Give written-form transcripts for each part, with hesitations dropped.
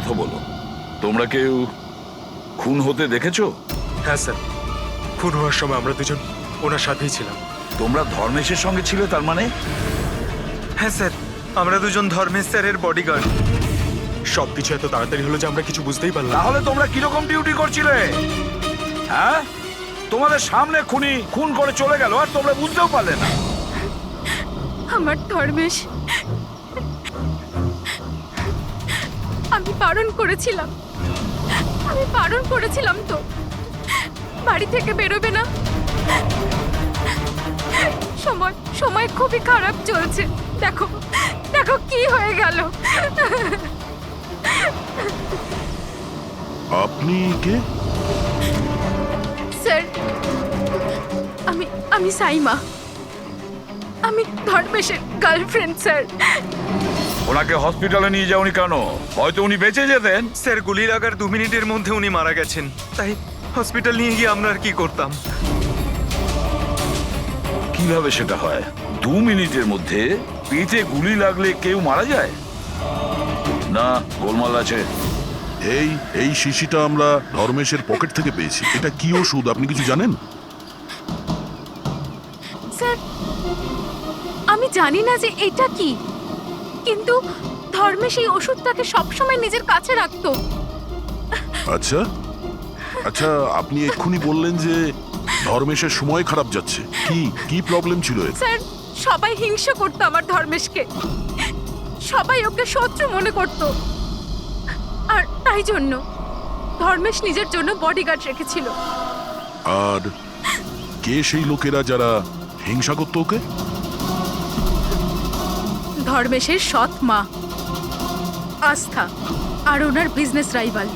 কথা বলো। তোমরা কেউ খুন হতে দেখেছো? হ্যাঁ স্যার, খুন হওয়ার সময় আমরা দুজন ওনার সাথেই ছিলাম। তোমরা ধর্মেশের সঙ্গে ছিলে তার মানে? হ্যাঁ স্যার, আমরা দুজন ধর্মেশ স্যারের বডিগার্ড। সবকিছু এত তাড়াতাড়ি হলো যে আমরা কিছু বুঝতেই পারলাম না। তাহলে তোমরা কিরকম ডিউটি করছিলে? হ্যাঁ, তোমাদের সামনে খুনি খুন করে চলে গেল আর তোমরা বুঝতেও পারলে না। আমার ধর্মেশ, আমি বারণ করেছিলাম তো বাড়ি থেকে বেরোবে না। সময় খুবই খারাপ চলছে, দেখো দেখো কি হয়ে গেল। আপনি কে? স্যার, আমি সাইমা, আমি ধর্মেশের গার্লফ্রেন্ড স্যার। ওনাকে হসপিটালে নিয়ে যাওনি কেন? হয়তো উনি বেঁচে যেতেন। স্যার, গুলি লাগার 2 মিনিটের মধ্যে উনি মারা গেছেন, তাই হসপিটাল নিয়ে গিয়ে আমরা আর কি করতাম। কিভাবে সেটা হয়? 2 মিনিটের মধ্যে পেটে গুলি লাগলে কেউ মারা যায় না? গোলমাল আছে। এই শিশিটা আমরা ধর্মেশের পকেট থেকে পেয়েছি। এটা কি ওষুধ আপনি কিছু জানেন? স্যার, আমি জানি না যে এটা কি, কিন্তু ধর্মেশ এই ওষুধটাকে সবসময় নিজের কাছে রাখতো। আচ্ছা আচ্ছা, আপনি এক্ষুনি বললেন যে ধর্মেশের সময় খারাপ যাচ্ছে। কি প্রবলেম ছিল এর? স্যার, সবাই হিংসা করতো আমার ধর্মেশকে, সবাই ওকে শত্রু মনে করতো, আর তাই জন্য ধর্মেশ নিজের জন্য বডিগার্ড রেখেছিল। আর কে সেই লোকেরা যারা হিংসা করতো ওকে? ধর্মেশের সৎ মা আস্থা আর ওনার বিজনেস রাইভাল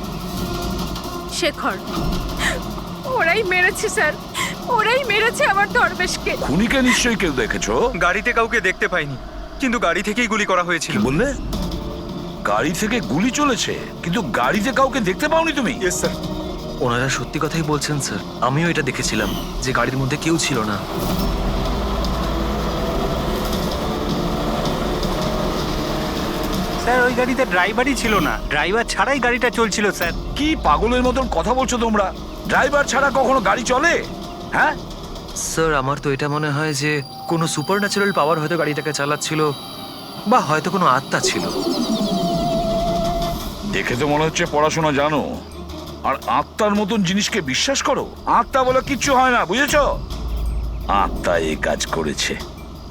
শেখর। ওরাই মেরেছে স্যার, ওরাই মেরেছে আমার ধর্মেশকে। খুনিকে নিশ্চয়ই কেউ দেখেছো? গাড়িতে কাউকে দেখতে পাইনি, কিন্তু গাড়ি থেকেই গুলি করা হয়েছিল। কি বললে? গাড়ি থেকে গুলি চলেছে, কিন্তু গাড়িতে কাউকে দেখতে পাওনি তুমি? Yes sir. ওনারা সত্যি কথাই বলছেন স্যার, আমিও এটা দেখেছিলাম যে গাড়ির মধ্যে কেউ ছিল না। স্যার, ওই গাড়িতে ড্রাইভারই ছিল না, ড্রাইভার ছাড়াই গাড়িটা চলছিল স্যার। কি পাগলের মতন কথা বলছো তোমরা? ড্রাইভার ছাড়া কখনো গাড়ি চলে? হ্যাঁ, স্যার, আমার তো এটা মনে হয় যে কোনো সুপারন্যাচারাল পাওয়ার হয়তো গাড়িটাকে চালাচ্ছিল, বা হয়তো কোনো আত্মা ছিল। দেখে তো মনে হচ্ছে পড়াশোনা জানো, আর আত্মার মতন জিনিসকে বিশ্বাস করো? আত্মা বলে কিচ্ছু হয় না, বুঝেছো? আত্মা এই কাজ করেছে।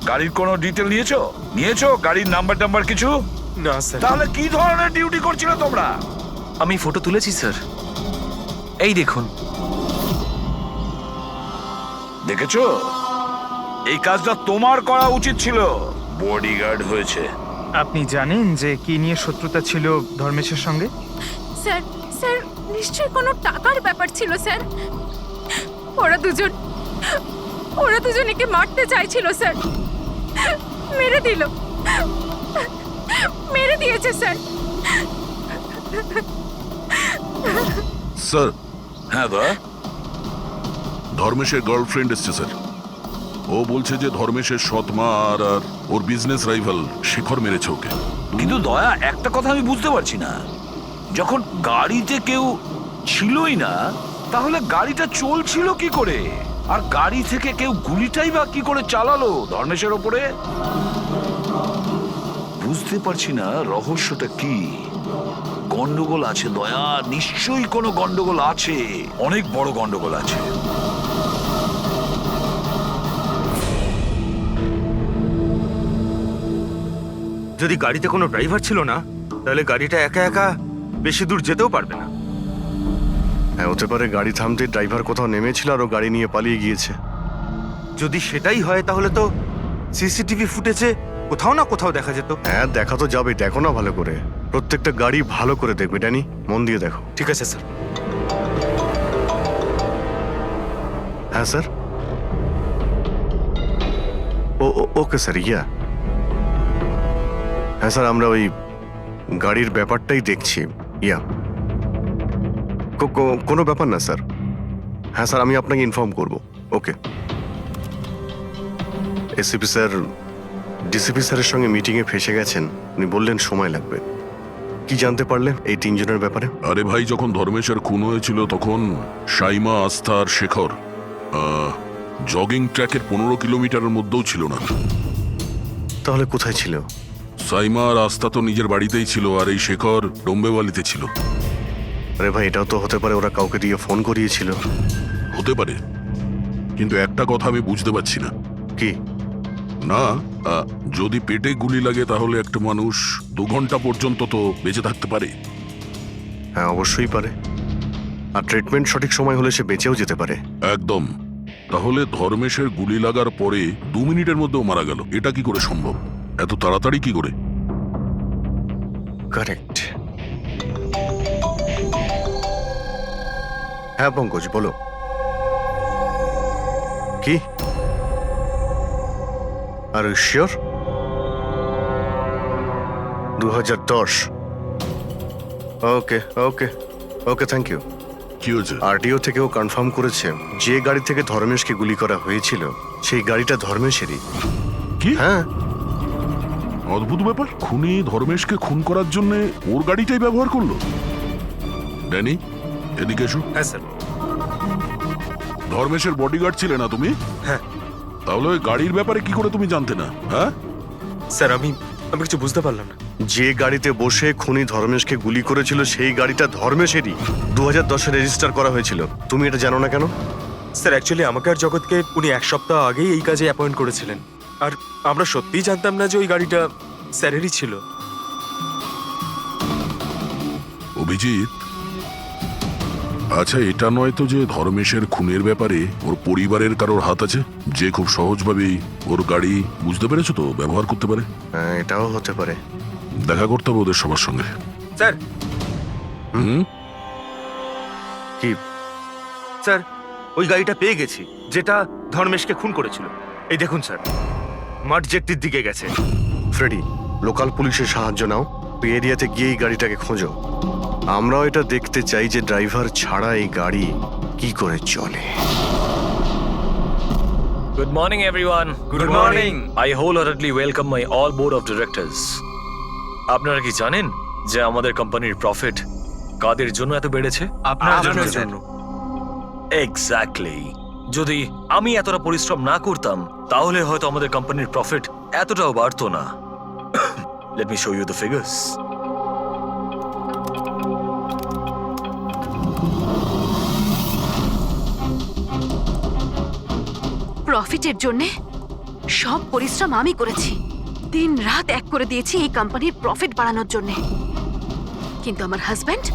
গাড়ির কোনো ডিটেল নিয়েছো? গাড়ির নাম্বার কিছু? না স্যার। তাহলে কি ধরনের ডিউটি করছিলে তোমরা? আমি ফটো তুলেছি স্যার, এই দেখুন। দেখেছো, এই কাজটা তোমার করা উচিত ছিল। বডিগার্ড হয়েছে। আপনি জানেন যে কি নিয়ে শত্রুতা ছিল ধর্মেশের সঙ্গে? স্যার, স্যার, নিশ্চয়ই কোনো টাকার ব্যাপার ছিল স্যার। ওরা দুজন একে মারতে চাইছিল স্যার, মেরে দিয়েছে স্যার। স্যার, হ্যাঁ দা, ধর্মেশের গার্লফ্রেন্ড এসছে স্যার। ও বলছে যে ধর্মেশের সৎ মা আর ওর বিজনেস রাইভাল শেখর মেরেছে ওকে। কিন্তু দয়া, একটা কথা আমি বুঝতে পারছি না, যখন গাড়িতে কেউ ছিলই না তাহলে গাড়িটা চলছিল কি করে? আর গাড়ি থেকে কেউ গুলিটাই বা কি করে চালালো ধর্মেশের ওপরে? বুঝতে পারছি না রহস্যটা কি। গন্ডগোল আছে দয়া, নিশ্চয়ই কোনো গন্ডগোল আছে, অনেক বড় গন্ডগোল আছে। যদি গাড়িতে কোনো ড্রাইভার ছিল না, তাহলে গাড়িটা একা একা বেশি দূর যেতেও পারবে না। হ্যাঁ, হতে পারে গাড়ি থামতে ড্রাইভার কোথাও নেমেছিল আর ও গাড়ি নিয়ে পালিয়ে গিয়েছে। যদি সেটাই হয় তাহলে তো সিসিটিভি ফুটেজে কোথাও না কোথাও দেখা যেত। হ্যাঁ, দেখা তো যাবে, দেখো না ভালো করে, প্রত্যেকটা গাড়ি ভালো করে দেখবে ড্যানি, মন দিয়ে দেখো। ঠিক আছে স্যার। হ্যাঁ স্যার, ওকে স্যার। হ্যাঁ স্যার, আমরা ওই গাড়ির ব্যাপারটাই দেখছি। কোনো ব্যাপার না স্যার। হ্যাঁ স্যার, আমি আপনাকে ইনফর্ম করব। ওকে। এসিপি স্যার ডিসিপি স্যারের সঙ্গে মিটিংয়ে ফেসে গেছেন, উনি বললেন সময় লাগবে। কি জানতে পারলে এই তিনজনের ব্যাপারে? আরে ভাই, যখন ধর্মেশের খুন হয়েছিল তখন সাইমা, আস্থা আর শেখর জগিং ট্র্যাকের 15 কিলোমিটারের মধ্যেও ছিল না। তাহলে কোথায় ছিল? সাইমা আর আস্থা তো নিজের বাড়িতেই ছিল, আর এই শেখর ডোম্বেওয়ালিতে ছিল। আরে ভাই, এটাও তো হতে পারে ওরা কাউকে দিয়ে ফোন করিয়েছিল। হতে পারে, কিন্তু একটা কথা আমি বুঝতে পারছি না। কি? না, যদি পেটে গুলি লাগে তাহলে একটা মানুষ 2 ঘন্টা পর্যন্ত তো বেঁচে থাকতে পারে। হ্যাঁ, অবশ্যই পারে। আর ট্রিটমেন্ট সঠিক সময় হলে সে বেঁচেও যেতে পারে। একদম। তাহলে ধর্মেশের গুলি লাগার পরে 2 মিনিটের মধ্যেও মারা গেল, এটা কি করে সম্ভব? এত তাড়াতাড়ি কি করে? কারেক্ট। হ্যাঁ পঙ্কজ, বলো। কি? আর sure? 2010। Okay okay okay, thank you. কি হয়েছে? আরটিও থেকেও কনফার্ম করেছে যে গাড়ি থেকে ধর্মেশকে গুলি করা হয়েছিল সেই গাড়িটা ধর্মেশেরই। কি? হ্যাঁ। অদ্ভুত ব্যাপার, খুনি ধর্মেশকে খুন করার জন্য ওর গাড়িটাই ব্যবহার করলো। ড্যানি, এদিকে এসো। হ্যাঁ স্যার। ধর্মেশের বডিগার্ড ছিলে না তুমি? হ্যাঁ তাহলে ওই গাড়ির ব্যাপারে কি করে তুমি জানতে না? হ্যাঁ, স্যার, আমি কিছু বুঝতে পারলাম না। যে গাড়িতে বসে খুনি ধর্মেশকে গুলি করেছিল সেই গাড়িটা ধর্মেশেরই। 2010-এ রেজিস্টার করা হয়েছিল। তুমি এটা জানো না কেন? স্যার, অ্যাকচুয়ালি আমাকে আর জগৎকে উনি 1 সপ্তাহ আগেই এই কাজে অ্যাপয়েন্ট করেছিলেন, আর আমরা সত্যিই জানতাম না যে ওই গাড়িটা স্যারেরই ছিল। অভিজিৎ, আচ্ছা এটা নয় তো যে ধর্মেশের খুনের ব্যাপারে ওর পরিবারের কারোর হাত আছে, যে খুব সহজভাবেই ওর গাড়ি, বুঝতে পেরেছো তো, ব্যবহার করতে পারে? হ্যাঁ, এটাও হতে পারে। দেখা করতে হবে ওদের সবার সঙ্গে। স্যার, হুম, কি? স্যার, ওই গাড়িটা পেয়ে গেছি যেটা ধর্মেশকে খুন করেছিল। এই দেখুন স্যার, মাঠ জেটটির দিকে গেছে। ফ্রেডি, লোকাল পুলিশের সাহায্য নাও। ওই এরিয়াতে গিয়ে এই গাড়িটাকে খোঁজো। আমরাও এটা দেখতে চাই যে ড্রাইভার ছাড়া এই গাড়ি কি করে চলে। Good morning everyone. Good morning. I wholeheartedly welcome my all board of directors. আপনারা কি জানেন যে আমাদের কোম্পানির প্রফিট কাদের জন্য এত বেড়েছে? আপনার জন্য। এক্স্যাক্টলি। যদি আমি এতটা পরিশ্রম না করতাম তাহলে হয়তো আমাদের কোম্পানির প্রফিট এতটাও বাড়তো না। Let me show you the figures. প্রফিটের জন্যে সব পরিশ্রম আমি করেছি, দিন রাত এক করে দিয়েছি এই কোম্পানির প্রফিট বাড়ানোর জন্যে। কিন্তু আমার হাজব্যান্ড,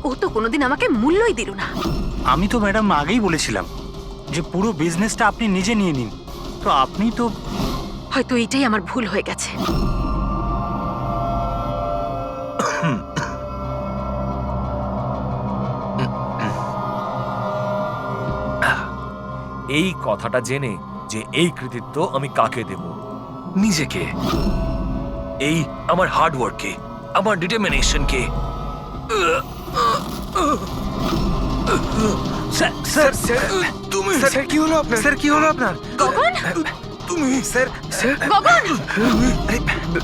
ও তো কোনোদিন আমাকে মূল্যই দিল না। আমি তো ম্যাডাম আগেই বলেছিলাম যে পুরো বিজনেসটা আপনি নিজে নিয়ে নিন, তো আপনি তো হয়তো এটাই আমার ভুল হয়ে গেছে। এই কথাটা জেনে যে এই কৃতিত্ব আমি কাকে দেব? নিজেকে। এই আমার হার্ড ওয়ার্ককে, আমার ডিটারমিনেশনকে। তুমি স্যার, কি হলো আপনার? স্যার, কি হলো আপনার? গগন, তুমি স্যার, গগন,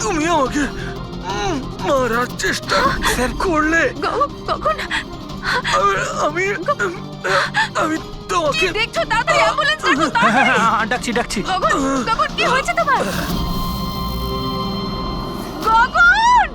তুমি আমাকে মারার চেষ্টা স্যার করলে। গগন, আমি আমি তোমাকে কি দেখছো? তাড়াতাড়ি অ্যাম্বুলেন্স ডাকো, তাড়াতাড়ি। ডাকছি। গগন, গগন, কি হয়েছে তোমার? গগন!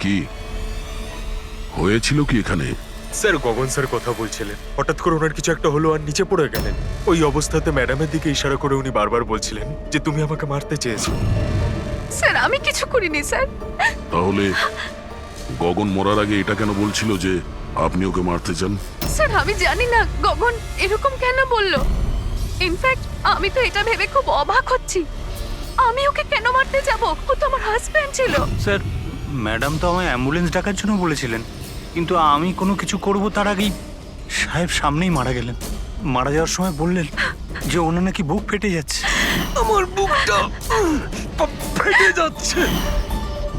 কি হয়েছিল কি এখানে? স্যার, গগন স্যার কথা বলছিলেন, হঠাৎ করে ওনার কিছু একটা হলো আর নিচে পড়ে গেলেন। ওই অবস্থাতে ম্যাডামের দিকে ইশারা করে উনি বারবার বলছিলেন যে তুমি আমাকে মারতে চেয়েছো। স্যার, আমি কিছু করিনি স্যার। তাহলে গগন মরার আগে এটা কেন বলছিল যে আপনি ওকে মারতে চান? স্যার, আমি জানি না গগন এরকম কেন বললো। ইনফ্যাক্ট আমি তো এটা ভেবে খুব অবাক হচ্ছি, আমি ওকে কেন মারতে যাব? ও তো আমার হাজবেন্ড ছিল। স্যার, ম্যাডাম তো আমায় অ্যাম্বুলেন্স ডাকার জন্য বলেছিলেন, কিন্তু আমি কোনো কিছু করব তার আগেই সাহেব সামনেই মারা গেলেন। মারা যাওয়ার সময় বললেন যে ওনার নাকি বুক ফেটে যাচ্ছে। আমার বুকটা ফেটে যাচ্ছে।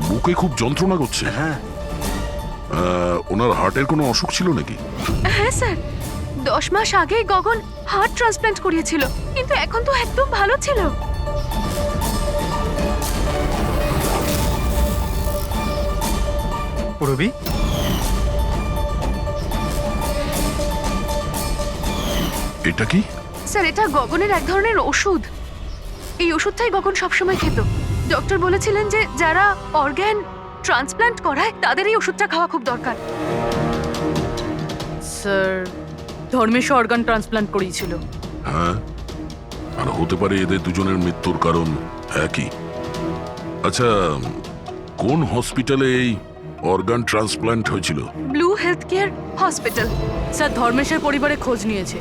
বুকে খুব যন্ত্রণা করছে। হ্যাঁ, ওনার হার্টের কোনো অসুখ ছিল নাকি? হ্যাঁ স্যার, 10 মাস আগেই গগন হার্ট ট্রান্সপ্ল্যান্ট করিয়েছিল, কিন্তু এখন তো একদম ভালো ছিল। রবি, এটা কি? স্যার, এটা গগনের এক ধরনের ওষুধ। এই ওষুধটাই গগন সবসময় খেত। ডক্টর বলেছিলেন যে যারা অর্গ্যান ট্রান্সপ্ল্যান্ট করায় তাদের এই ওষুধটা খাওয়া খুব দরকার। স্যার, ধর্মেশ অর্গান ট্রান্সপ্লান্ট করিয়েছিল। হ্যাঁ, আর হতে পারে এদের দুজনের মৃত্যুর কারণ একই। আচ্ছা, কোন হসপিটালে এই অর্গান ট্রান্সপ্ল্যান্ট হয়েছিল? Blue health care hospital. Sir, ধর্মেশের পরিবারে খোঁজ নিয়েছে।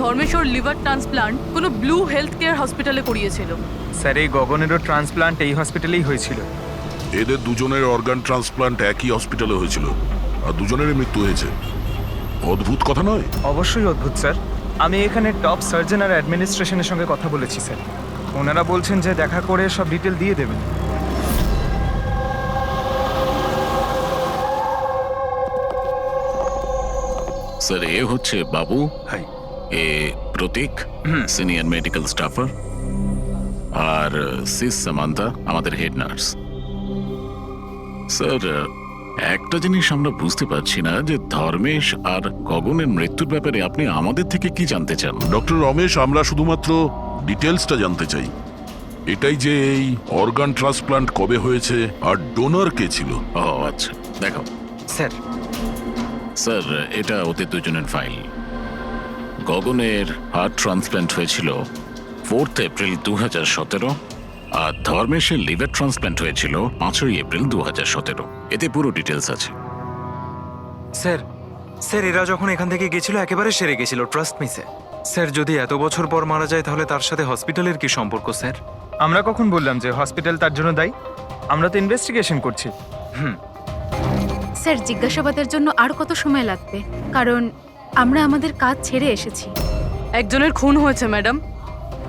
ধর্মেশ ওর লিভার ট্রান্সপ্লান্ট কোনো ব্লু হেলথ কেয়ার হসপিটালে করিয়েছিল। স্যার, এই গগনেরও ট্রান্সপ্লান্ট এই হসপিটালেই হয়েছিল। এদের দুজনের অর্গান ট্রান্সপ্ল্যান্ট একই হসপিটালে হয়েছিল, আর দুজনেরই মৃত্যু হয়েছে। অদ্ভুত কথা নয়? অবশ্যই অদ্ভুত স্যার। আমি এখানে টপ সার্জন আর অ্যাডমিনিস্ট্রেশনের সঙ্গে কথা বলেছি স্যার। ওনারা বলছেন যে দেখা করে সব ডিটেল দিয়ে দেবেন। স্যার, এ হচ্ছে বাবু, হাই। এ প্রতীক, সিনিয়র মেডিকেল স্টাফার, আর সিস সামান্তা, আমাদের হেড নার্স। স্যার, একটা জিনিস আমরা বুঝতে পারছি না যে ধর্মেশ আর গগনের মৃত্যুর ব্যাপারে আপনি আমাদের থেকে কি জানতে চান? ডক্টর রমেশ, আমরা শুধুমাত্র ডিটেলসটা জানতে চাই। এটাই যে এই অর্গান ট্রান্সপ্ল্যান্ট কবে হয়েছে আর ডোনার কে ছিল। ও আচ্ছা, দেখো স্যার, স্যার, এটা ওদের দুজনের ফাইল। গগনের হার্ট ট্রান্সপ্ল্যান্ট হয়েছিল 4 এপ্রিল 2017, আর ধর্মেশের লিভার ট্রান্সপ্ল্যান্ট হয়েছিল 5 এপ্রিল 2017। এতে পুরো ডিটেলস আছে। স্যার, স্যার, এরা যখন এখান থেকে গেছিল একেবারে সেরে গেছিল, ট্রাস্ট মি স্যার। স্যার, যদি এত বছর পর মারা যায় তাহলে তার সাথে হসপিটালের কি সম্পর্ক স্যার? আমরা কখন বললাম যে হসপিটাল তার জন্য দায়ী? আমরা তো ইনভেস্টিগেশন করছি। স্যার, জিজ্ঞাসাবাদের জন্য আর কত সময় লাগবে? কারণ আমরা আমাদের কাজ ছেড়ে এসেছি। একজনের খুন হয়েছে ম্যাডাম,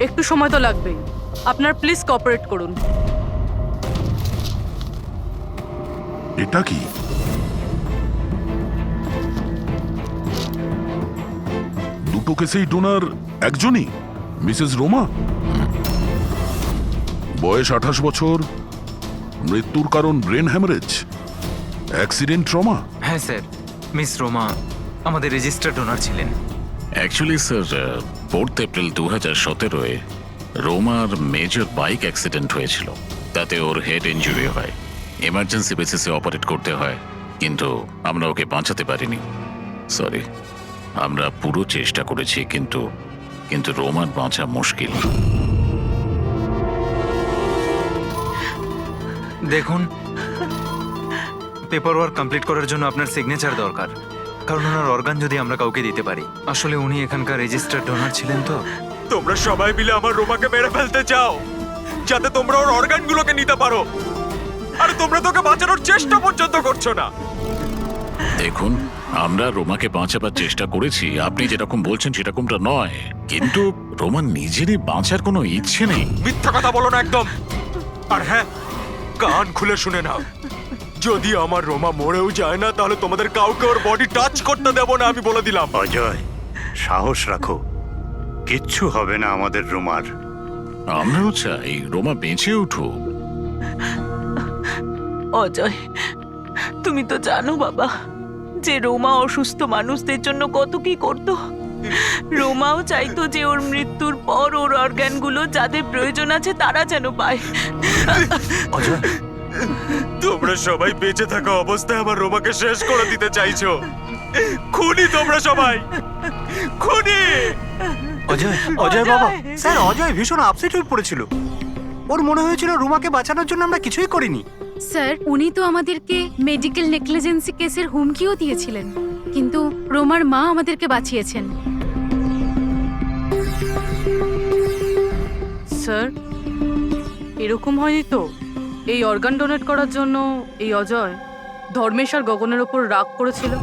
একটু সময় তো লাগবেই। আপনার প্লিজ কোঅপারেট করুন। এটা কি? দুটো কেসেই ডোনার একজনই, মিসেস রোমা। বয়স 28 বছর, মৃত্যুর কারণ ব্রেন হ্যামারেজ, অ্যাক্সিডেন্ট ট্রমা। হ্যাঁ স্যার, মিস রোমা আমাদের রেজিস্টার্ড ডোনার ছিলেন। অ্যাকচুয়ালি স্যার, 4 এপ্রিল 2017-এ রোমার মেজর বাইক অ্যাক্সিডেন্ট হয়েছিল। তাতে ওর হেড ইনজুরি হয়, এমার্জেন্সি বেসিসে অপারেট করতে হয়, কিন্তু আমরা ওকে বাঁচাতে পারিনি। সরি, আমরা পুরো চেষ্টা করেছি, কিন্তু রোমার বাঁচা মুশকিল। দেখুন, পেপার ওয়ার্ক কমপ্লিট করার জন্য আপনার সিগনেচার দরকার, কারণ ওনার অর্গান যদি আমরা কাউকে দিতে পারি। আসলে উনি এখানকার রেজিস্টার্ড ডোনার ছিলেন তো। তোমরা সবাই মিলে আমার রোমাকে মেরে ফেলতে চাও যাতে তোমরা ওর অর্গানগুলোকে নিতে পারো, আর তোমরা তোকে বাঁচানোর চেষ্টা পর্যন্ত করছো না। দেখুন, আমরা রোমাকে বাঁচাবার চেষ্টা করেছি, আপনি যেরকম বলছেন সেরকমটা নয়, কিন্তু রোমার নিজেরই বাঁচার কোনো ইচ্ছে নেই। মিথ্যা কথা বলো না একদম। আর হ্যাঁ, কান খুলে শুনে নাও, যদি আমার রোমা মরেও যায় না তাহলে তোমাদের কাউকে ওর বডি টাচ করতে দেব না, আমি বলে দিলাম। অজয়, সাহস রাখো, কিচ্ছু হবে না আমাদের রোমার। আমরাও চাই রোমা বেঁচে উঠুক। অজয়, তুমি তো জানো বাবা যে রোমা অসুস্থ মানুষদের জন্য কত কি করতো। রোমাও চাইতো যে ওর মৃত্যুর পর ওর অর্গানগুলো যাদের প্রয়োজন আছে তারা যেন পায়। অজয়, তোমরা সবাই বেঁচে থাকা অবস্থায় আমার রোমাকে শেষ করে দিতে চাইছো। খুনি তোমরা সবাই, খুনি। অজয়, অজয় বাবা। স্যার, অজয় ভীষণ আপসেট হয়ে পড়েছিল। ওর মনে হয়েছিল রুমাকে বাঁচানোর জন্য আমরা কিছুই করিনি। স্যার, উনি তো আমাদেরকে মেডিকেল নেগলিজেন্সি কেসের হুমকিও দিয়েছিলেন, কিন্তু রোমার মা আমাদেরকে বাঁচিয়েছেন। স্যার, এরকম হয়নি তো? এই অর্গান ডোনেট করার জন্য এই অজয় ধর্মেশ আর গগনের ওপর রাগ করেছিল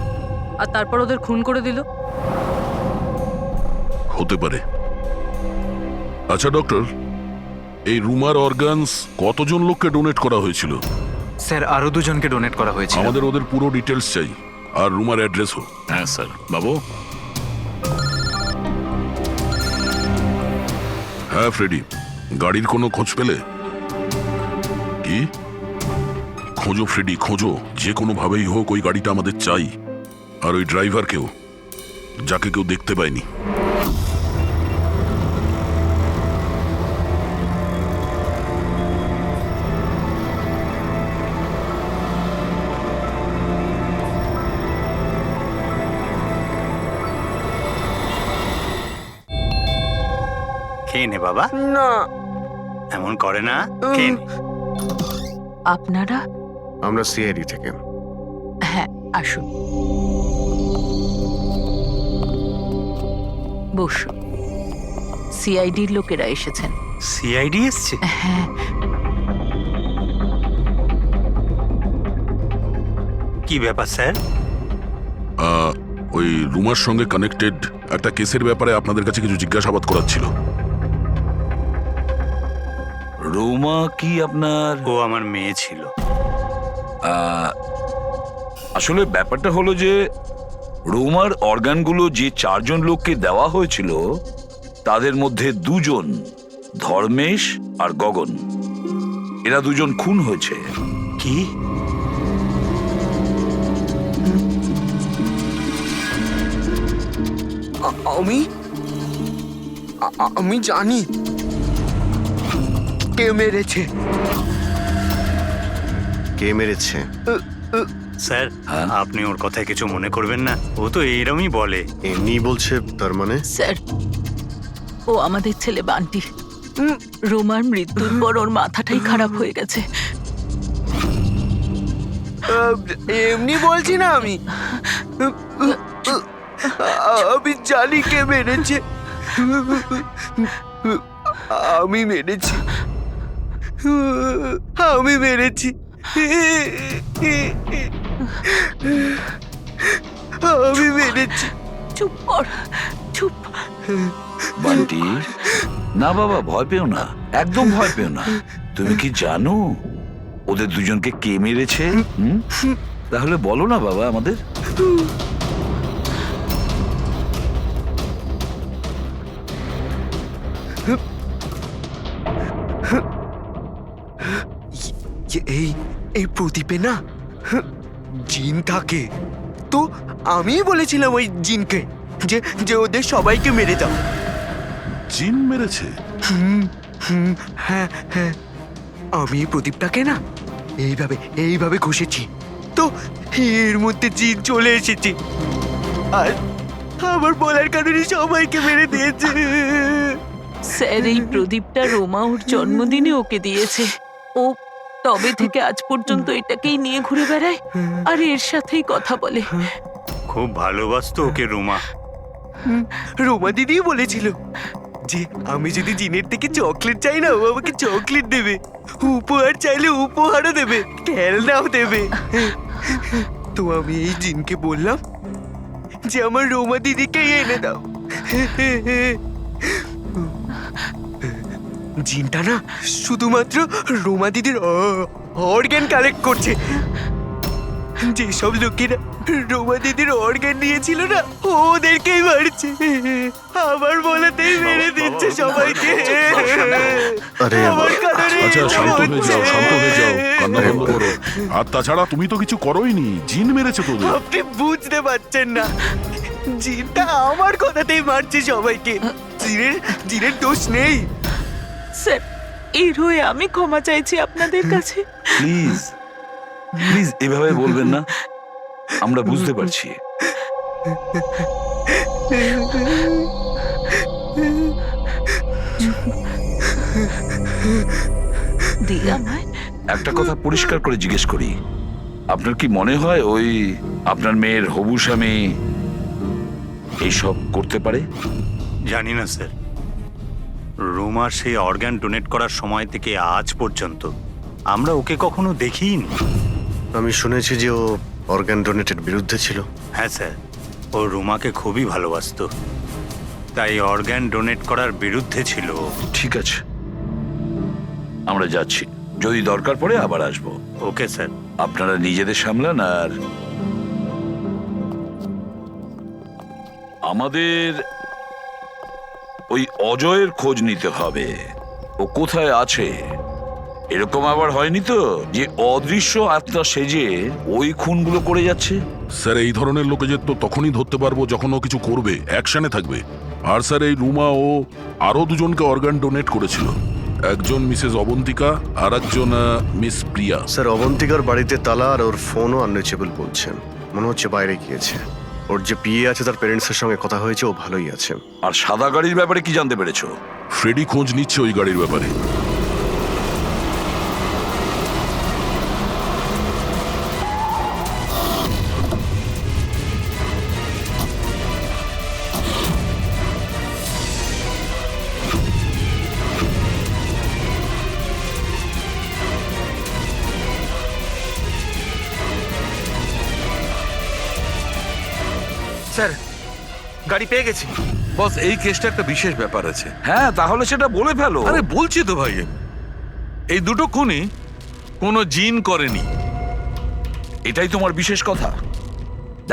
আর তারপর ওদের খুন করে দিল? হতে পারে। আচ্ছা ডক্টর, এই রুমার অর্গানস কতজন লোককে ডোনেট করা হয়েছিল? স্যার আরো দুজনকে ডোনেট করা হয়েছিল। আমাদের ওদের পুরো ডিটেলস চাই, আর রুমার অ্যাড্রেসও। হ্যাঁ স্যার। বাবু, হ্যাঁ ফ্রেডি, গাড়ির কোনো খোঁজ পেলে? কি? খোঁজো ফ্রেডি, খোঁজো, যে কোনো ভাবেই হোক ওই গাড়িটা আমাদের চাই, আর ওই ড্রাইভারকেও, যাকে কেউ দেখতে পায়নি। খেয়ে নে বাবা। না, এমন করে না, খেয়ে নে। আপনারা? আমরা সিআইডি থেকে। হ্যাঁ, আসুন, বসুন। সিআইডির লোকেরা এসেছেন। সিআইডি এসছে? হ্যাঁ। কি ব্যাপার স্যার? ওই রুমার সঙ্গে কানেক্টেড একটা কেসের ব্যাপারে আপনাদের কাছে কিছু জিজ্ঞাসাবাদ করার ছিল। রোমা কি আপনার? ও আমার মেয়ে ছিল। আসলে ব্যাপারটা হলো যে রোমার অর্গানগুলো যে 4 জন লোককে দেওয়া হয়েছিল তাদের মধ্যে 2 জন, ধর্মেশ আর গগন, এরা 2 জন খুন হয়েছে। কি? আমি জানি কে মেরেছে। কে মেরেছে? স্যার, আপনি ওর কথায় কিছু মনে করবেন না, ও তো এইরকমই বলে। এমনি বলছে তার মানে? স্যার, ও আমাদের ছেলে বান্টি। রোমার মৃত্যুর পর ওর মাথাটাই খারাপ হয়ে গেছে। এমনি বলছি না আমি। আমি জানি কে মেরেছে। আমি মেরেছি। আমি মেরেছি। আমি মেরেছি। চুপ কর, চুপ। বান্টি, না বাবা, ভয় পেও না, একদম ভয় পেও না। তুমি কি জানো ওদের 2 জনকে কে মেরেছে? তাহলে বলো না বাবা আমাদের। এই প্রদীপে না জিন থাকে, তো আমি বলেছিলাম ওই জিনকে যে ওদের সবাইকে মেরে দাও। জিন মেরেছে? হ্যাঁ হ্যাঁ, আমি এই প্রদীপটাকে না এইভাবে ঘষেছি, তো এর মধ্যে জিন চলে এসেছে, আর আমার বলার কারণে সবাইকে মেরে দিয়েছে। স্যার, এই প্রদীপটা রোমা ওর জন্মদিনে ওকে দিয়েছে। ও তবে থেকে আজ পর্যন্ত এটাকেই নিয়ে ঘুরে বেড়ায় আর এর সাথেই কথা বলে। খুব ভালোবাসতো ওকে রুমা। রোমা দিদি বলেছিল যে আমি যদি জিনের থেকে চকলেট চাই না, ও আমাকে চকলেট দেবে, উপহার চাইলে উপহারও দেবে, খেলনাও দেবে। তো আমি এই জিনকে বললাম যে আমার রোমা দিদিকে এনে দাও। জিনটা না শুধুমাত্র রোমা দিদির অর্গান কালেক্ট করছে। যেসব লোকেরা রোমা দিদির অর্গান নিয়েছিল না, ওদেরকেই মারছে। আমার বলাতেই মেরে দিচ্ছে সবাইকে। আরে আমার কারণে আচ্ছা, শান্ত হয়ে যাও, শান্ত হয়ে যাও, কান্না বন্ধ করো। আর তাছাড়া তুমি তো কিছু করোইনি, জিন মেরেছে তোদের। আপনি বুঝতে পারছেন না, জিনটা আমার কথাতেই মারছে সবাইকে। জিনের দোষ নেই। স্যার, এর হয়ে আমি ক্ষমা চাইছি আপনাদের কাছে। প্লিজ প্লিজ এভাবে বলবেন না, আমরা বুঝতে পারছি। দিয়ে আমায় একটা কথা পরিষ্কার করে জিজ্ঞেস করি, আপনার কি মনে হয় ওই আপনার মেয়ের হবু স্বামী এইসব করতে পারে? জানি না স্যার, রুমার সেই অর্গান ডোনেট করার সময় থেকে আজ পর্যন্ত আমরা ওকে কখনো দেখিনি। আমি শুনেছি যে ও অর্গান ডোনেটের বিরুদ্ধে ছিল। হ্যাঁ স্যার, ও রুমাকে খুবই ভালোবাসতো, তাই অর্গান ডোনেট করার বিরুদ্ধে ছিল ও। ঠিক আছে, আমরা যাচ্ছি, যদি দরকার পড়ে আবার আসবো। Okay sir. আপনারা নিজেদের সামলান, আর আমাদের ওই অজয়ের খোঁজ নিতে হবে। ও কোথায় আছে? এরকম আবার হয়নি তো যে অদৃশ্য আত্মা সেজে ওই খুনগুলো করে যাচ্ছে? স্যার, এই ধরনের লোকেদের তো তখনই ধরতে পারবো যখন ও কিছু করবে, অ্যাকশনে থাকবে। আর স্যার, এই রুমা ও আরো দুজনকে অর্গান ডোনেট করেছিল, একজন মিসেস অবন্তিকা আর একজন মিস প্রিয়া। স্যার, অবন্তিকার বাড়িতে তালা আর ওর ফোনও আনরিচেবল বলছেন, মনে হচ্ছে বাইরে গিয়েছে। ওর যে পিএ আছে তার প্যারেন্টসের সঙ্গে কথা হয়েছে, ও ভালোই আছে। আর সাদা গাড়ির ব্যাপারে কি জানতে পেরেছো? ফ্রেডি খোঁজ নিচ্ছে ওই গাড়ির ব্যাপারে। স্যার, গাড়ি পেয়ে গেছি। বস, এই কেসটা একটা বিশেষ ব্যাপার আছে। হ্যাঁ, তাহলে সেটা বলে ফেলো। আরে বলছি তো ভাই, এই দুটো খুনই কোনো জিন করেনি। এটাই তোমার বিশেষ কথা?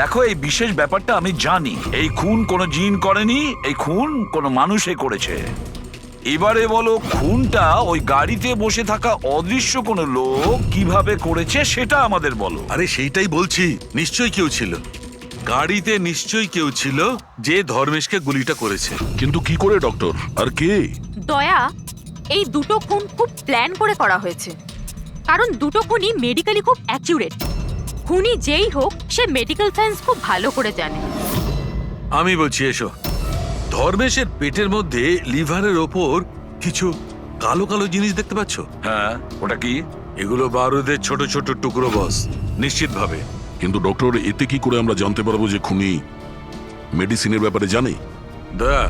দেখো, এই বিশেষ ব্যাপারটা আমি জানি। এই খুন কোনো জিন করেনি, এই খুন কোনো মানুষে করেছে। এবারে বলো, খুনটা ওই গাড়িতে বসে থাকা অদৃশ্য কোনো লোক কিভাবে করেছে সেটা আমাদের বলো। আরে সেইটাই বলছি, নিশ্চয়ই কেউ ছিল গাড়িতে, নিশ্চয়ই কেউ ছিল যে ধর্মেশকে গুলিটা করেছে। কিন্তু কি করে ডক্টর, আর কে? দয়া, এই দুটো খুন খুব প্ল্যান করে করা হয়েছে, কারণ দুটো খুনই মেডিকেলি খুব অ্যাকিউরেট। খুনি যেই হোক, সে মেডিকেল সায়েন্স খুব ভালো করে জানে। আমি বলছি, এসো। ধর্মেশের পেটের মধ্যে লিভারের ওপর কিছু কালো কালো জিনিস দেখতে পাচ্ছ? হ্যাঁ, ওটা কি? এগুলো বারুদের ছোট ছোট টুকরো, বস, নিশ্চিতভাবে। কিন্তু ডক্টর, এতে কি করে আমরা জানতে পারবো যে খুনি মেডিসিনের ব্যাপারে জানে? দয়া,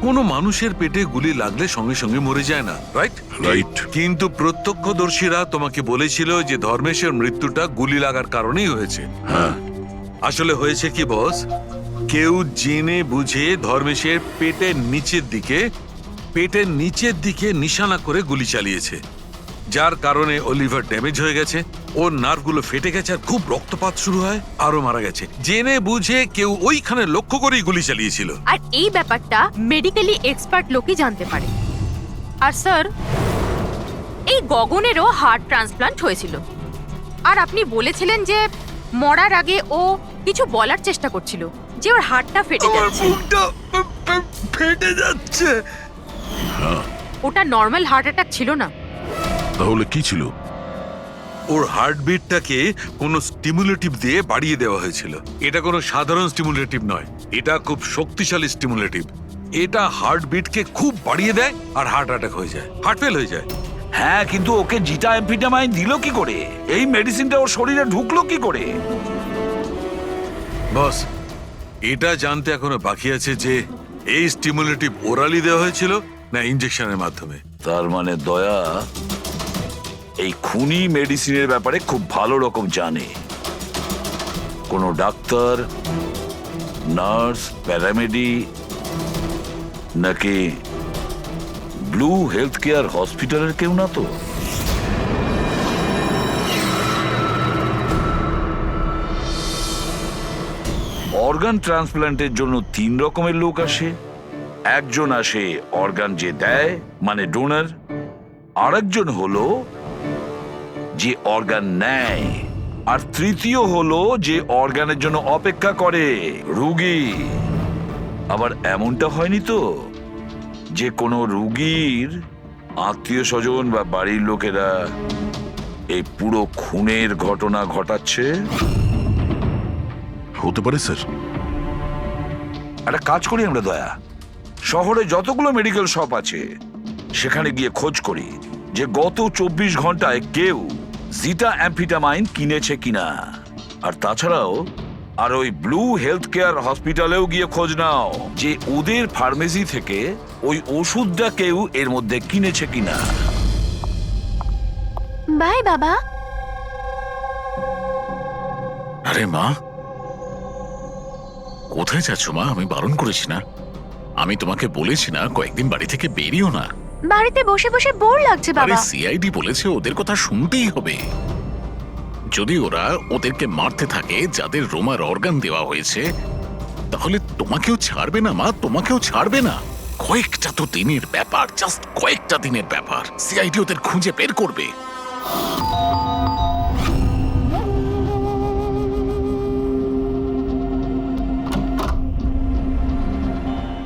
কোনো মানুষের পেটে গুলি লাগলে সঙ্গে সঙ্গে মরে যায় না, রাইট? রাইট। কিন্তু প্রত্যক্ষদর্শীরা তোমাকে বলেছিল যে ধর্মেশের মৃত্যুটা গুলি লাগার কারণেই হয়েছে। হ্যাঁ। আসলে হয়েছে কি বস, কেউ জেনে বুঝে ধর্মেশের পেটের নিচের দিকে নিশানা করে গুলি চালিয়েছে, যার কারণে ও লিভার ড্যামেজ হয়ে গেছে, ওর নার্ভগুলো ফেটে গেছে, আর খুব রক্তপাত শুরু হয়, আরো মারা গেছে। জেনে বুঝে কেউ ওইখানে লক্ষ্য করেই গুলি চালিয়েছিল। আর এই ব্যাপারটা মেডিকেলি এক্সপার্ট লোকই জানতে পারে। আর স্যার, এই গগনেরও হার্ট ট্রান্সপ্লান্ট হয়েছিল, আর আপনি বলেছিলেন যে মরার আগে ও কিছু বলার চেষ্টা করছিল, যে ওর হার্টটা ফেটে যাচ্ছে। ফেটে যাচ্ছে। ওটা নর্মাল হার্ট অ্যাটাক ছিল না। তাহলে কি ছিল? ওর হার্টবিটটাকে কোনো স্টিমুলেটিভ দিয়ে বাড়িয়ে দেওয়া হয়েছিল। এটা কোনো সাধারণ স্টিমুলেটিভ নয়, এটা খুব শক্তিশালী স্টিমুলেটিভ। এটা হার্টবিটকে খুব বাড়িয়ে দেয় আর হার্ট অ্যাটাক হয়ে যায়, হার্ট ফেল হয়ে যায়। হ্যাঁ, কিন্তু ওকে জিটা অ্যাম্ফিটামাইন দিল কি করে? এই মেডিসিনটা ওর শরীরে ঢুকলো কি করে? বস, এটা জানতে এখনো বাকি আছে যে এই স্টিমুলেটিভ ওরালি দেওয়া হয়েছিল না ইনজেকশনের মাধ্যমে। তার মানে দয়া এই খুনি মেডিসিনের ব্যাপারে খুব ভালো রকম জানে। কোনো ডাক্তার, নার্স, প্যারামেডি নাকি ব্লু হেলথ কেয়ার হসপিটালের কেউ না তো? অর্গান ট্রান্সপ্ল্যান্টের জন্য 3 রকমের লোক আসে। একজন আসে অর্গান যে দেয়, মানে ডোনার। আরেকজন হলো যে অর্গান নেয়, আর তৃতীয় হলো যে অর্গানের জন্য অপেক্ষা করে, রোগী। আবার এমনটা হয়নি তো যে কোনো রোগীর আত্মীয় স্বজন বা বাড়ির লোকেরা এই পুরো খুনের ঘটনা ঘটাচ্ছে? হতে পারে স্যার। একটা কাজ করি আমরা দয়া, শহরে যতগুলো মেডিকেল শপ আছে সেখানে গিয়ে খোঁজ করি যে গত 24 ঘন্টায় কেউ জিটা অ্যাম্ফিটামাইন কিনেছে কিনা। আর তাছাড়াও আর ওই ব্লু হেলথ কেয়ার হসপিটালেও গিয়ে খোঁজ নাও যে ওদের ফার্মেসি থেকে ওই ওষুধটা কেউ এর মধ্যে কিনেছে কিনা। বাই বাবা। আরে মা, কোথায় যাচ্ছ মা? আমি বারণ করেছি না? আমি তোমাকে বলেছি না কয়েকদিন বাড়ি থেকে বেরিও না? বাড়িতে বসে বসে বোর লাগছে আরে বাবা। সিআইডি বলেছে ওদের কথা শুনতেই হবে। যদি ওরা ওদেরকে মারতে থাকে যাদের রোমার অর্গান দেওয়া হয়েছে, তাহলে তোমাকেও ছাড়বে না মা, তোমাকেও ছাড়বে না। কয়েকটা তো দিনের ব্যাপার, জাস্ট কয়েকটা দিনের ব্যাপার। সিআইডি ওদের খুঁজে বের করবে।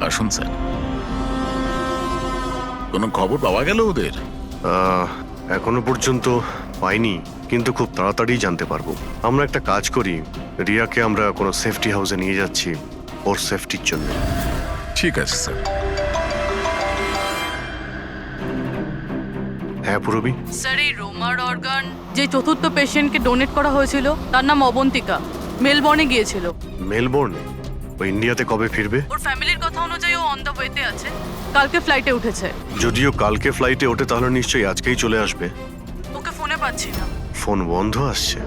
আসুন স্যার। কোনো খবর পাওয়া গেল ওদের? এখনো পর্যন্ত পাইনি, কিন্তু খুব তাড়াতাড়ি জানতে পারবো। আমরা একটা কাজ করি, রিয়াকে আমরা কোনো সেফটি হাউসে নিয়ে যাচ্ছি ওর সেফটির জন্য। ঠিক আছে স্যার। হ্যাঁ পুরবি, স্যার এই রোমার অর্গান যে চতুর্থ পেশেন্টকে ডোনেট করা হয়েছিল তার নাম অবন্তিকা, মেলবর্নে গিয়েছিল। মেলবোর্নে? ও ইন্ডিয়াতে কবে ফিরবে? ওর ফ্যামিলির কথা অনুযায়ী ও অন দ্য ওয়েতে আছে, কালকে ফ্লাইটে উঠেছে। যদিও কালকে ফ্লাইটে ওঠে তাহলে নিশ্চয়ই আজকেই চলে আসবে। ওকে ফোনে পাচ্ছি না। ফোন বন্ধ আসছে।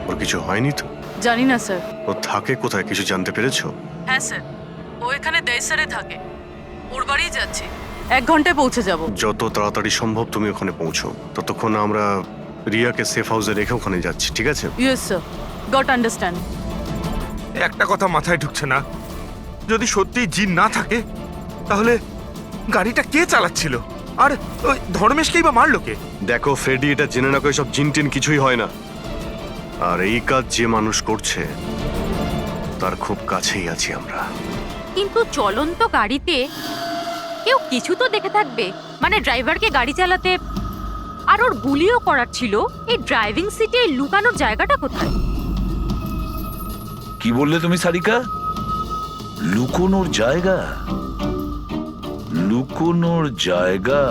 ওর কিছু হয়নি তো? জানি না স্যার। ও থাকে কোথায় কিছু জানতে পেরেছো? হ্যাঁ স্যার, ও এখানে দেশারে থাকে, ওর বাড়ি যাচ্ছি। 1 ঘন্টায় পৌঁছে যাব। যত তাড়াতাড়ি সম্ভব তুমি ওখানে পৌঁছো, ততক্ষণ আমরা রিয়াকে সেফ হাউসে রেখে ওখানে যাচ্ছি, ঠিক আছে? Yes sir, goat understand. একটা কথা মাথায় ঢুকছে না, যদি সত্যিই জিন না থাকে তাহলে গাড়িটা কে চালাচ্ছিল? আর ওই ধর্মেশকেই বা মারলো কে? দেখো ফ্রেডি, এটা জেনে রাখো সব জিন টিন কিছুই হয় না। আর এই কাজ যে মানুষ করছে তার খুব কাছেই আছি আমরা। কিন্তু চলন্ত গাড়িতে কেউ কিছু তো দেখে থাকবে, মানে ড্রাইভারকে গাড়ি চালাতে। আর ওর গুলিও করার ছিল। এই ড্রাইভিং সিটে লুকানোর জায়গাটা কোথায়? কি বললে তুমি সারিকা? লুকোনোর জায়গা? লুকোনোর জায়গা?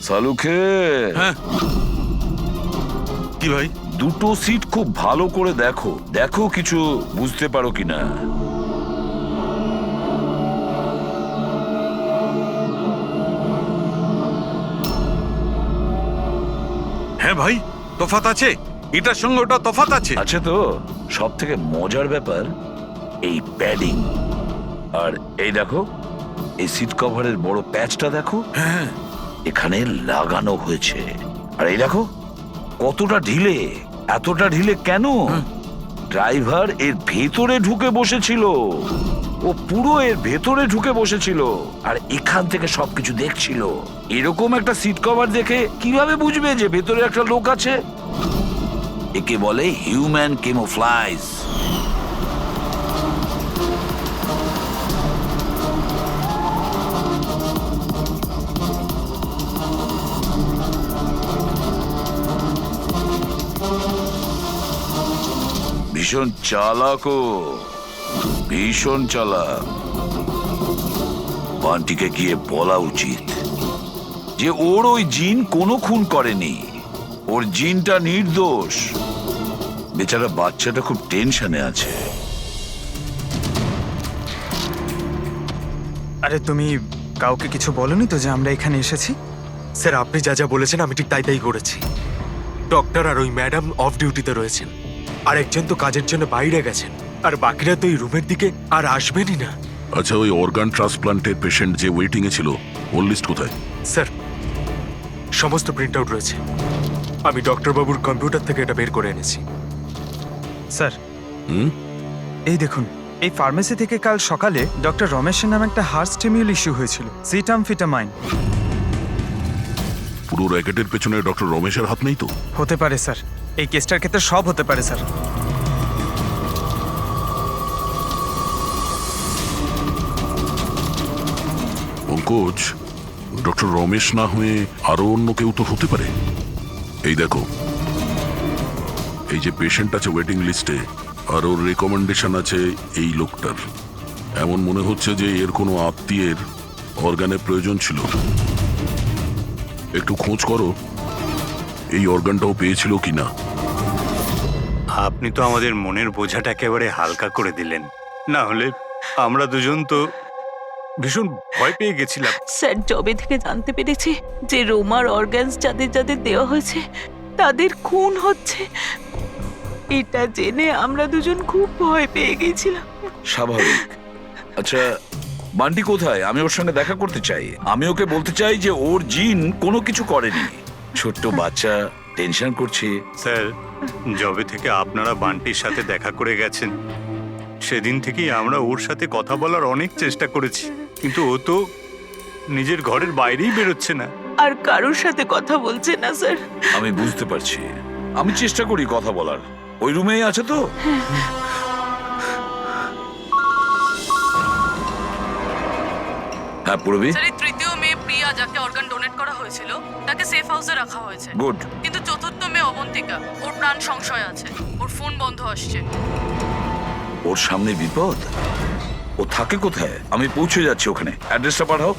সালুখে, হ্যাঁ কি ভাই? দুটো সিট খুব ভালো করে দেখো, দেখো কিছু বুঝতে পারো কিনা। হ্যাঁ ভাই, তফাৎ আছে, এটার সঙ্গে ওটা তফাৎ আছে। আছে তো। সব থেকে মজার ব্যাপার এই প্যাডিং। আর এই দেখো, এই সিট কভারের বড় প্যাচটা দেখো, হ্যাঁ এখানে লাগানো হয়েছে। আর এই দেখো কতটা ঢিলে। এতটা ঢিলে কেন? ড্রাইভার এর ভেতরে ঢুকে বসেছিল, ও পুরো এর ভেতরে ঢুকে বসেছিল আর এখান থেকে সবকিছু দেখছিল। এরকম একটা সিট কভার দেখে কিভাবে বুঝবে যে ভেতরে একটা লোক আছে? একে বলে হিউম্যান ক্যামোফ্লাজ। ভীষণ চালাক ও, ভীষণ চালাক। বান্টিকে গিয়ে বলা উচিত যে ওর ওই জিন কোনো খুন করেনি, ওর জিনটা নির্দোষ। বেচারা বাচ্চাটা খুব টেনশনে আছে। আরে তুমি কাউকে কিছু বলনি তো যে আমরা এখানে এসেছি? স্যার আপনি যা যা বলেছেন আমি ঠিক তাই করেছি। ডক্টর আর ওই ম্যাডাম অফ ডিউটিতে রয়েছেন, আর একজন তো কাজের জন্য বাইরে গেছেন, আর বাকিরা তো এই রুমের দিকে আর আসবেনই না। আচ্ছা, ওই অর্গান ট্রান্সপ্লান্টের পেশেন্ট যে ওয়েটিং এ ছিল, ওর লিস্ট কোথায়? স্যার সমস্ত প্রিন্ট আউট রয়েছে, আমি ডক্টর বাবুর কম্পিউটার থেকে এটা বের করে এনেছি। স্যার হুম, এই দেখুন, এই ফার্মেসি থেকে কাল সকালে ডক্টর রমেশের নামে একটা হার্ট স্টিমিউল ইস্যু হয়েছিল, সিটামফিটামাইন। পুরো র্যাকেটের পেছনে ডক্টর রমেশের হাত নেই তো? হতে পারে স্যার, এই কেসটার ক্ষেত্রে সব হতে পারে স্যার। পঙ্কজ, ডক্টর রমেশ না হয়ে আরো অন্য কেউ তো হতে পারে। এই দেখো, এই যে পেশেন্ট আছে ওয়েটিং লিস্টে, আর ওর রেকমেন্ডেশন আছে এই লোকটার। এমন মনে হচ্ছে যে এর কোনো আত্মীয়ের অর্গানের প্রয়োজন ছিল। একটু খোঁজ করো এই অর্গানটাও পেয়েছিল কিনা। আপনি তো আমাদের মনের বোঝাটা একেবারে হালকা করে দিলেন, না হলে আমরা দুজন তো ভীষণ ভয় পেয়ে গেছিলাম। স্যার, জবে থেকে জানতে পেরেছি যে রোমার অর্গানস যাদের যাদের দেওয়া হয়েছে তাদের খুন হচ্ছে, এটা জেনে আমরা দুজন খুব ভয় পেয়ে গেছিলাম। স্বাভাবিক। আচ্ছা, বান্টি কোথায়? আমি ওর সঙ্গে দেখা করতে চাই। আমি ওকে বলতে চাই যে ওর জিন কোনো কিছু করেনি। ছোট্ট বাচ্চা টেনশন করছে। স্যার, জবে থেকে আপনারা বান্টির সাথে দেখা করে গেছেন সেদিন থেকেই আমরা ওর সাথে কথা বলার অনেক চেষ্টা করেছি, কিন্তু ও তো নিজের ঘরের বাইরেই বেরোচ্ছে না। আর কারোর সাথে কথা বলছে না স্যার। আমি বুঝতে পারছি, আমি চেষ্টা করি কথা বলার। ওই রুমেই আছে তো? হ্যাঁ পুরবি। স্যার, এই তৃতীয় মেয়ে প্রিয়া যাকে অর্গান ডোনেট করা হয়েছিল তাকে সেফ হাউসে রাখা হয়েছে। গুড। কিন্তু চতুর্থ মেয়ে অবন্তিকা, ওর প্রাণ সংশয় আছে, ওর ফোন বন্ধ আসছে। ওর সামনে বিপদ। ও থাকে কোথায়? আমি পৌঁছে যাচ্ছি ওখানে। অ্যাড্রেসটা পাঠাও।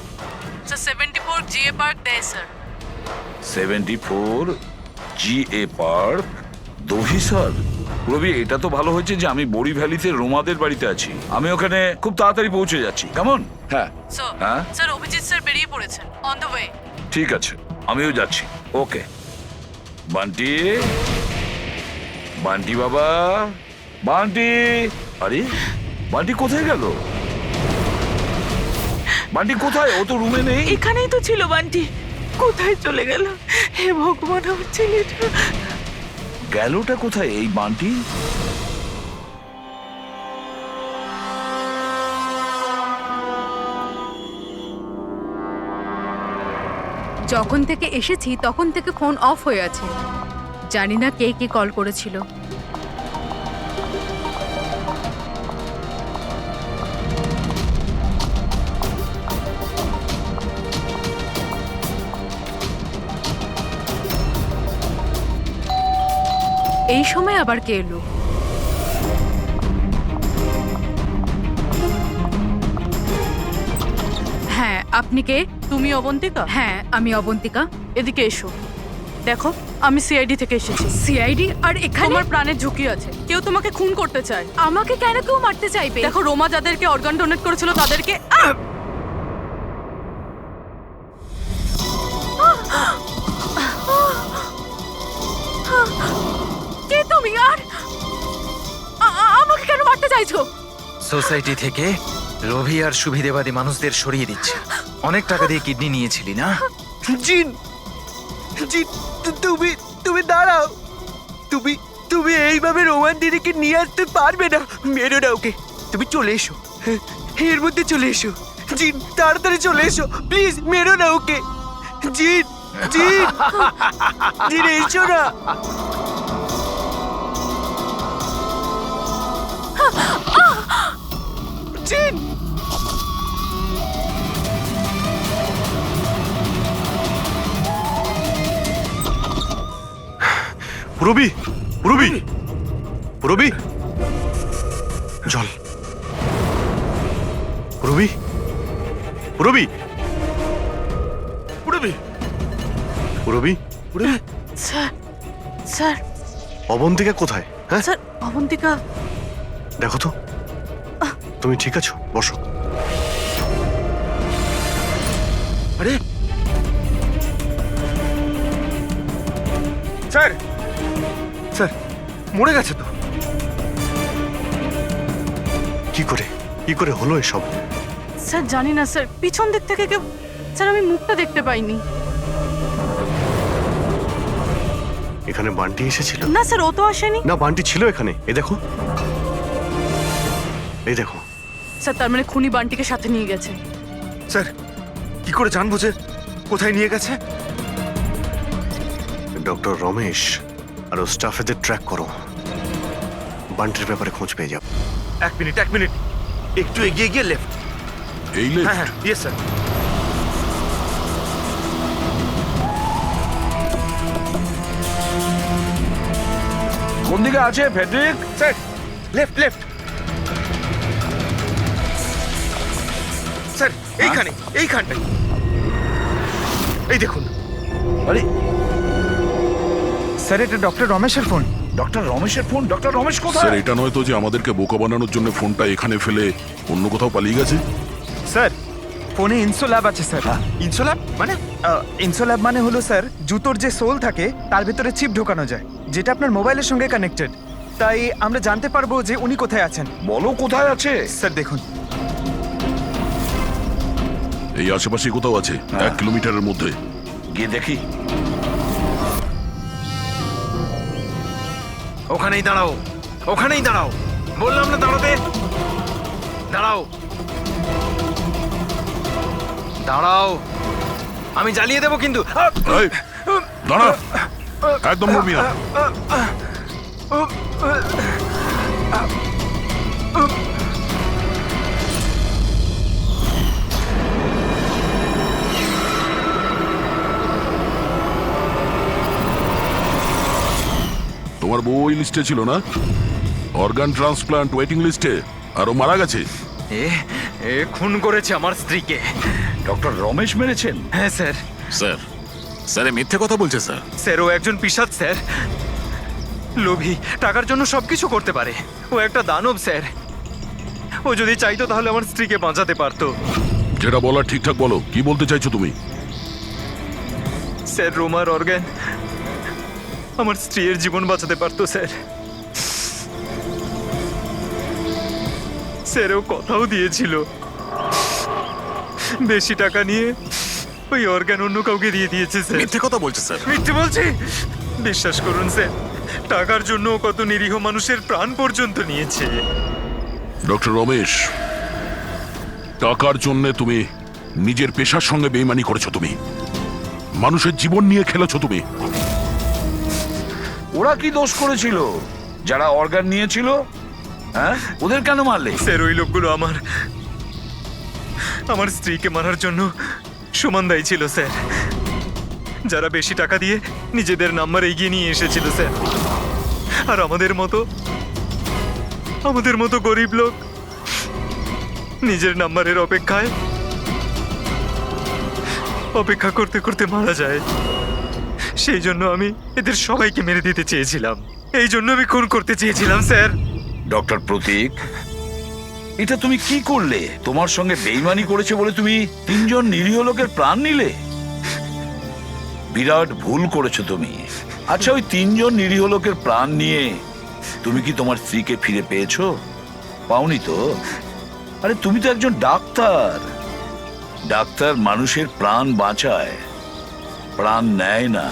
স্যার 74 জিএ পার্ক দেয় sir. 74 GA park, Dahisar. Ravi, এটা তো ভালো হয়েছে যে আমি বড়ি ভ্যালিতে রোমাদের বাড়িতে আছি। আমি ওখানে খুব তাড়াতাড়ি পৌঁছে যাচ্ছি। কেমন? হ্যাঁ হ্যাঁ, স্যার অভিজিৎ স্যার বেরিয়ে পড়েছেন, অন দ্য ওয়ে। ঠিক আছে, আমিও যাচ্ছি। ওকে। বান্টি, বান্টি বাবা, বান্টি। আরে বান্টি কোথায় গেল? বান্টি কোথায়? ও তো রুমে নেই। এখানেই তো ছিল বান্টি, কোথায় চলে গেল? হে ভগবান, আমার ছেলেটা গেলটা কোথায় এই বান্টি? যখন থেকে এসেছি তখন থেকে ফোন অফ হয়ে আছে। জানি না কে কে কল করেছিল। এই সময় আবার কে এলো? হ্যাঁ, আপনি কে? তুমি অবন্তিকা? হ্যাঁ, আমি অবন্তিকা। এদিকে এসো। দেখো, আমি সিআইডি থেকে এসেছি। সিআইডি? আর এখানে? তোমার প্রাণের ঝুঁকি আছে, কেউ তোমাকে খুন করতে চায়। আমাকে কেন কেউ মারতে চাইবে? দেখো, রোমা যাদেরকে অর্গান ডোনেট করেছিল তাদেরকে কে তুমি? আর আমাকে কেন মারতে চাইছো? সোসাইটি থেকে লোভী আর সুবিধেবাদী মানুষদের সরিয়ে দিচ্ছে। অনেক টাকা দিয়ে কিডনি নিয়েছিলি না? জিন, জিন, তুমি তুমি দাঁড়াও। তুমি তুমি এইভাবে রোমান দিদিকে নিয়ে আসতে পারবে না। মেরো না ওকে। তুমি চলে এসো, এর মধ্যে চলে এসো। জিন, তাড়াতাড়ি চলে এসো প্লিজ। মেরো না ওকে। জিন, জিন, জিন, এসো না। জিন, পুরবি, পুরবি, পুরবি, জল। পুরবি, পুরবি, পুরবি, পুরবি, পুরবি। স্যার, স্যার, অবন্তিকা কোথায়? হ্যাঁ, স্যার অবন্তিকা। দেখো তো। তুমি ঠিক আছো? বসো। আরে স্যার, স্যার মরে গেছে তো? কি করে হলো এসব? স্যার জানি না স্যার, পিছন দিক থেকে কেউ। স্যার আমি মুখটা দেখতে পাইনি। এখানে বান্টি এসেছিল? না স্যার, ও তো আসেনি। না, বান্টি ছিল এখানে। এই দেখো, এই দেখো। স্যার তার মানে খুনি বান্টিকে সাথে নিয়ে গেছে। স্যার কি করে জানবো যে কোথায় নিয়ে গেছে? ডক্টর রমেশ আর ও স্টাফেদের ট্র্যাক করো। বান্টির ব্যাপারে খোঁজ পেয়ে যাও। এক মিনিট, একটু এগিয়ে গিয়ে লেফট। এই হ্যাঁ লেফট? হ্যাঁ, ইয়েস স্যার। কোন দিকে আছে Friedrich? Sir left left. Sir এইখানে, এইখানটাই। এই দেখুন। আরে স্যার এটা ডক্টর রমেশের ফোন। ডক্টর রমেশের ফোন? ডক্টর রমেশ কোথায়? স্যার এটা নয় তো যে আমাদেরকে বোকা বানানোর জন্য ফোনটা এখানে ফেলে অন্য কোথাও পালিয়ে গেছে? স্যার ফোনে ইনসোল্যাব আছে স্যার। ইনসোল্যাব মানে? ইনসোল্যাব মানে হলো স্যার জুতোর যে সোল থাকে তার ভেতরে চিপ ঢোকানো যায়, যেটা আপনার মোবাইলের সঙ্গে কানেক্টেড। তাই আমরা জানতে পারবো যে উনি কোথায় আছেন। বলো কোথায় আছে? স্যার দেখুন, এই আশেপাশে কোথাও আছে, 1 কিলোমিটারের মধ্যে। গিয়ে দেখি। ওখানেই দাঁড়াও, ওখানেই দাঁড়াও, বললাম না দাঁড়াতে। দাঁড়াও, দাঁড়াও, আমি জ্বালিয়ে দেবো কিন্তু। এই, দাঁড়া, একদম নড়বি না। তোমার বউ ওই লিস্টে ছিল না? অর্গান ট্রান্সপ্লান্ট ওয়েটিং লিস্টে। আর ও মারা গেছে। এ খুন করেছে আমার স্ত্রীকে। ডক্টর রমেশ মেরেছেন? হ্যাঁ স্যার। স্যার স্যার এ মিথ্যে কথা বলছে স্যার। স্যার ও একজন পিশাচ স্যার, লোভী, টাকার জন্য সবকিছু করতে পারে। ও একটা দানব স্যার। ও যদি চাইতো তাহলে আমার স্ত্রীকে বাঁচাতে পারতো। যেটা বলার ঠিকঠাক বলো, কি বলতে চাইছো তুমি? স্যার রোমার অর্গান আমার স্ত্রীর জীবন বাঁচাতে পারতো স্যার। স্যার ও কথাও দিয়েছিল বেশি টাকা নিয়ে ওই অর্গান অন্য কাউকে দিয়ে দিয়েছে স্যার। মিথ্যে কথা বলছে স্যার। মিথ্যে বলছি? বিশ্বাস করুন স্যার, টাকার জন্য ও কত নিরীহ মানুষের প্রাণ পর্যন্ত নিয়েছে। ডক্টর রমেশ, টাকার জন্য তুমি নিজের পেশার সঙ্গে বেইমানি করেছো। তুমি মানুষের জীবন নিয়ে খেলেছো তুমি। ওরা কি দোষ করেছিল যারা অর্গান নিয়েছিল? হ্যাঁ, ওদের কেন মারলে? স্যার ওই লোকগুলো আমার স্ত্রীকে মারার জন্য সমান দায়ী ছিল স্যার। যারা বেশি টাকা দিয়ে নিজেদের নাম্বার এগিয়ে নিয়ে এসেছিল স্যার। আর আমাদের মতো গরিব লোক নিজের নাম্বারের অপেক্ষা করতে করতে মারা যায়। সেই জন্য আমি এদের সবাইকে মেরে দিতে চেয়েছিলাম। এই জন্য আমি খুন করতে চেয়েছিলাম স্যার। ডক্টর প্রতীক, এটা তুমি কি করলে? তোমার সঙ্গে বেইমানি করেছে বলে তুমি 3 জন নিরীহ লোকের প্রাণ নিলে। বিরাট ভুল করেছো তুমি। আচ্ছা, ওই 3 জন নিরীহ লোকের প্রাণ নিয়ে তুমি কি তোমার স্ত্রীকে ফিরে পেয়েছো? পাওনি তো? আরে তুমি তো একজন ডাক্তার। ডাক্তার মানুষের প্রাণ বাঁচায়, প্রাণ নেয় না।